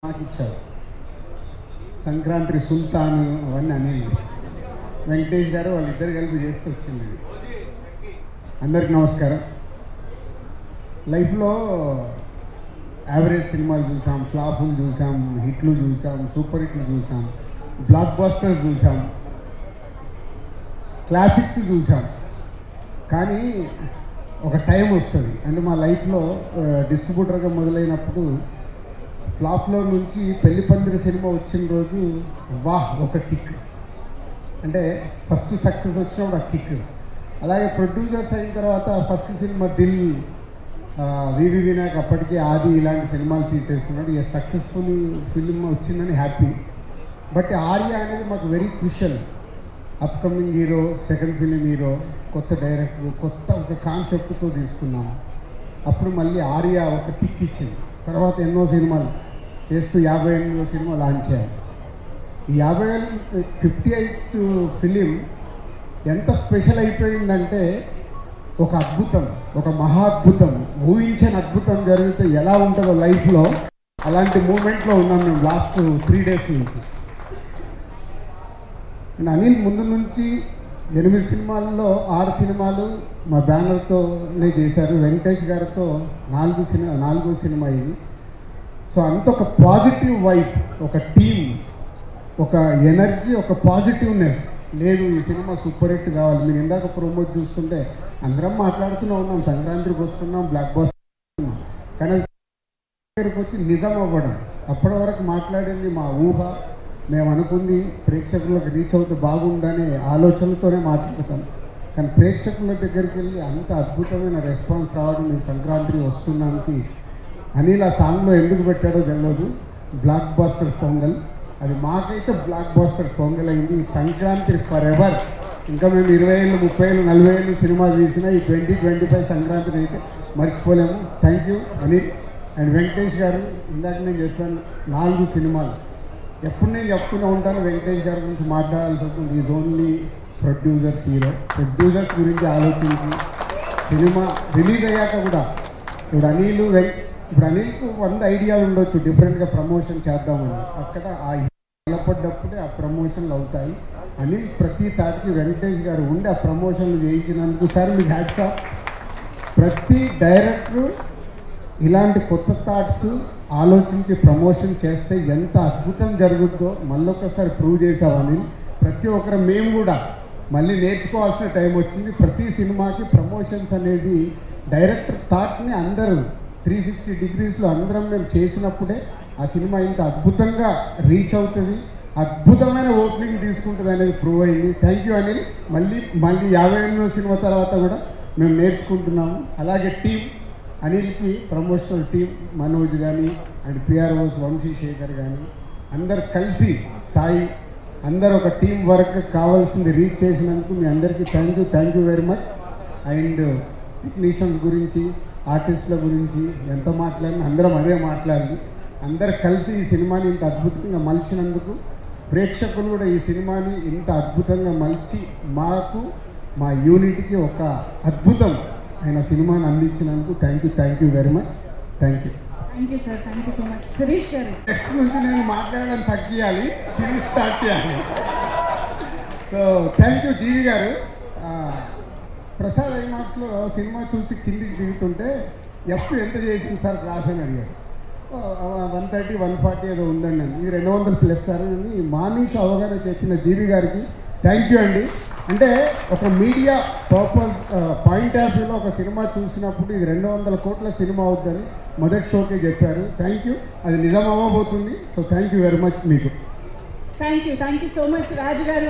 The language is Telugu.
నాకు ఇచ్చారు సంక్రాంతి సుల్తాను అవన్నీ అనేది వెంకటేష్ గారు వాళ్ళిద్దరు కలిపి చేస్తూ వచ్చింది. అందరికి నమస్కారం. లైఫ్లో యావరేజ్ సినిమాలు చూసాం, ఫ్లాపులు చూసాం, హిట్లు చూసాం, సూపర్ హిట్లు చూసాం, బ్లాక్ బస్టర్స్ చూసాం, క్లాసిక్స్ చూసాం. కానీ ఒక టైం వస్తుంది అంటే మా లైఫ్లో డిస్ట్రిబ్యూటర్గా మొదలైనప్పుడు ఫ్లాప్లో నుంచి పెళ్లి పందిరి సినిమా వచ్చిన రోజు ఒక కిక్, అంటే ఫస్ట్ సక్సెస్ వచ్చినప్పుడు ఆ కిక్. అలాగే ప్రొడ్యూసర్స్ అయిన తర్వాత ఫస్ట్ సినిమా దిల్, వివి వినాయక్ అప్పటికి ఆది ఇలాంటి సినిమాలు తీసేస్తున్నాడు. సక్సెస్ఫుల్ ఫిల్మ్ వచ్చిందని హ్యాపీ. బట్ ఆర్య అనేది మాకు very crucial. Upcoming hero, second film hero, కొత్త డైరెక్టర్, కొత్త ఒక కాన్సెప్ట్తో తీసుకున్నాము. అప్పుడు మళ్ళీ ఆర్య ఒక కిక్ ఇచ్చింది. తర్వాత ఎన్నో సినిమాలు చేస్తూ 58వ సినిమా లాంచ్ చేయాలి. ఈ 58th ఫిలిం ఎంత స్పెషల్ అయిపోయిందంటే ఒక అద్భుతం, ఒక మహా అద్భుతం, ఊహించని అద్భుతం జరిగితే ఎలా ఉంటుందో లైఫ్లో అలాంటి మూమెంట్లో ఉన్నాం మేము లాస్ట్ 3 days నుంచి. అండ్ అనిల్ ముందు నుంచి 8 సినిమాల్లో 6 సినిమాలు మా బ్యానర్తోనే చేశారు. వెంకటేష్ గారితో 4వ సినిమా ఇది. సో అంత ఒక పాజిటివ్ వైబ్, ఒక టీమ్, ఒక ఎనర్జీ, ఒక పాజిటివ్నెస్. లేదు ఈ సినిమా సూపర్ హిట్ కావాలి. మీరు ఇందాక ప్రోమోట్ చూస్తుంటే అందరం మాట్లాడుతూనే ఉన్నాం, సంక్రాంతికి వస్తున్నాం, బ్లాక్ బస్టర్ వస్తున్నాం. కానీ దగ్గరికి వచ్చి నిజం అవ్వడం, అప్పటి వరకు మాట్లాడింది మా ఊహ, మేము అనుకుంది ప్రేక్షకులకు రీచ్ అవుతే బాగుండనే ఆలోచనలతోనే మాట్లాడతాం. కానీ ప్రేక్షకుల దగ్గరికి వెళ్ళి అంత అద్భుతమైన రెస్పాన్స్ రావడం ఈ సంక్రాంతి వస్తున్నానికి అనిల్ ఆ సాంగ్లో ఎందుకు పెట్టాడో తెలియదు. బ్లాక్ బస్టర్ పొంగల్, అది మాకైతే బ్లాక్ బస్టర్ పొంగల్ అయింది. ఈ సంక్రాంతి ఫర్ ఎవర్. ఇంకా మేము 20 ఏళ్ళు, 30 ఏళ్ళు, 40 ఏళ్ళు సినిమాలు తీసినా ఈ 2025 సంక్రాంతిని అయితే మర్చిపోలేము. Thank you Anil and Venkatesh గారు. ఇందాక నేను చెప్పాను 4 సినిమాలు. ఎప్పుడు నేను చెప్తూనే ఉంటాను వెంకటేష్ గారి గురించి మాట్లాడాల్సి వస్తుంది. Is only producers hero. Producers గురించి ఆలోచించి సినిమా రిలీజ్ అయ్యాక కూడా ఇప్పుడు అనిల్కు 100 ఐడియాలు ఉండొచ్చు డిఫరెంట్గా ప్రమోషన్ చేద్దామని. అక్కడ ఆ నిలబడ్డప్పుడే ఆ ప్రమోషన్లు అవుతాయి. అనిల్ ప్రతి తాటికి వెంకటేష్ గారు ఉండి ఆ ప్రమోషన్లు చేయించినందుకు సార్ మీకు హ్యాట్స్ ఆఫ్. ప్రతి డైరెక్టరు ఇలాంటి కొత్త థాట్స్ ఆలోచించి ప్రమోషన్ చేస్తే ఎంత అద్భుతం జరుగుద్దో మళ్ళొక్కసారి ప్రూవ్ చేసామని ప్రతి ఒక్కరు మేము కూడా మళ్ళీ నేర్చుకోవాల్సిన టైం వచ్చింది. ప్రతి సినిమాకి ప్రమోషన్స్ అనేది డైరెక్టర్ థాట్ని అందరూ 360 degreesలో అందరం మేము చేసినప్పుడే ఆ సినిమా ఇంత అద్భుతంగా రీచ్ అవుతుంది, అద్భుతమైన ఓపెనింగ్ తీసుకుంటుంది అనేది ప్రూవ్ అయింది. Thank you Anil. మళ్ళీ 58వ సినిమా తర్వాత కూడా మేము నేర్చుకుంటున్నాము. అలాగే టీం అనిల్కి ప్రమోషనల్ టీం మనోజ్ కానీ అండ్ పిఆర్ఓస్ వంశీశేఖర్ కానీ అందరు కలిసి సాయి అందరు ఒక టీం వర్క్ కావాల్సింది రీచ్ చేసినందుకు మీ అందరికీ thank you very much. And technicians గురించి, ఆర్టిస్టుల గురించి ఎంత మాట్లాడినా అందరం అదే మాట్లాడాలి. అందరు కలిసి ఈ సినిమాని ఇంత అద్భుతంగా మలిచినందుకు, ప్రేక్షకులు కూడా ఈ సినిమాని ఇంత అద్భుతంగా మలిచి మాకు మా యూనిట్కి ఒక అద్భుతం అయిన సినిమాని అందించినందుకు thank you very much. Thank you sir. Thank you so much. Shirish గారు, నెక్స్ట్ నుంచి నేను మాట్లాడడం తగ్గియాలి, సిరీస్ స్టార్ట్ చేయాలి. సో థ్యాంక్ యూ జీవి గారు. ప్రసాద్ ఐమాక్స్లో సినిమా చూసి కిందికి దిగుతుంటే ఎంత చేసింది సార్ క్లాస్ అని అడిగారు. 130, 140 ఏదో ఉందండి. ఇది 200+ సార్ అని మార్నింగ్ షో అవగానే చెప్పిన జీవి గారికి థ్యాంక్ యూ అండి. అంటే ఒక మీడియా పర్పస్ పాయింట్ ఆఫ్ వ్యూలో ఒక సినిమా చూసినప్పుడు ఇది 200 కోట్ల సినిమా అవుతుందని మొదటి షోకే చెప్పారు. Thank you. అది నిజం అవ్వబోతుంది. So thank you very much మీకు. Thank you so much Raju గారు.